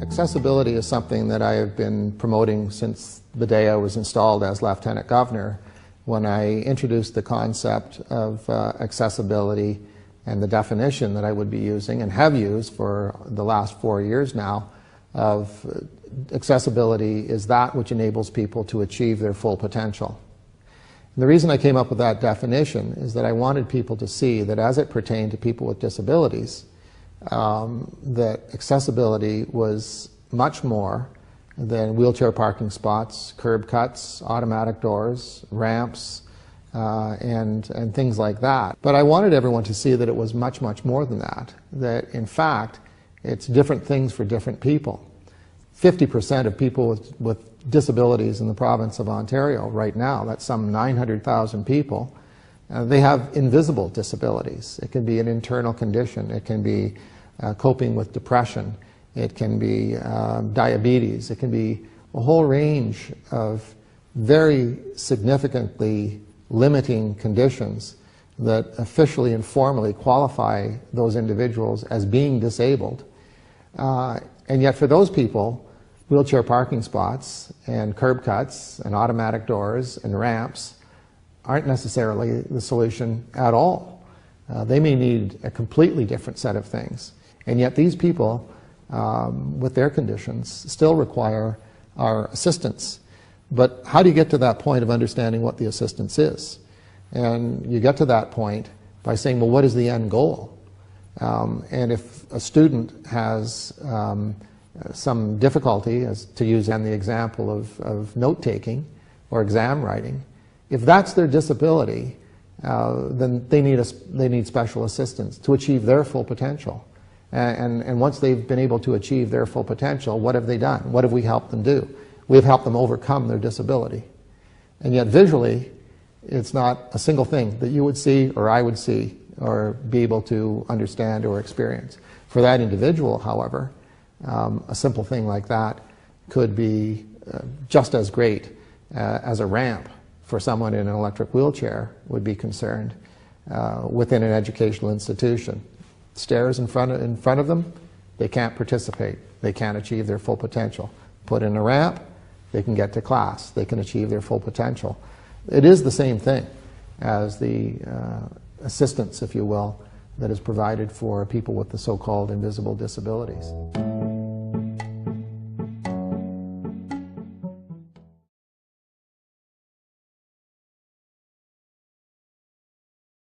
Accessibility is something that I have been promoting since the day I was installed as Lieutenant Governor, when I introduced the concept of accessibility and the definition that I would be using and have used for the last 4 years now of accessibility is that which enables people to achieve their full potential. And the reason I came up with that definition is that I wanted people to see that as it pertained to people with disabilities, that accessibility was much more than wheelchair parking spots, curb cuts, automatic doors, ramps, and things like that. But I wanted everyone to see that it was much, much more than that. That in fact, it's different things for different people. 50% of people with disabilities in the province of Ontario right now, that's some 900,000 people, they have invisible disabilities. It can be an internal condition, it can be coping with depression, it can be diabetes, it can be a whole range of very significantly limiting conditions that officially and formally qualify those individuals as being disabled. And yet for those people, wheelchair parking spots and curb cuts and automatic doors and ramps aren't necessarily the solution at all. They may need a completely different set of things. And yet these people with their conditions still require our assistance. But how do you get to that point of understanding what the assistance is? And you get to that point by saying, well, what is the end goal? And if a student has some difficulty, as to use the example of note-taking or exam writing, if that's their disability, then they need special assistance to achieve their full potential. And once they've been able to achieve their full potential, what have they done? What have we helped them do? We've helped them overcome their disability. And yet visually, it's not a single thing that you would see or I would see or be able to understand or experience. For that individual, however, a simple thing like that could be just as great as a ramp for someone in an electric wheelchair would be concerned within an educational institution. Stairs in front of them, they can't participate. They can't achieve their full potential. Put in a ramp, they can get to class. They can achieve their full potential. It is the same thing as the assistance, if you will, that is provided for people with the so-called invisible disabilities.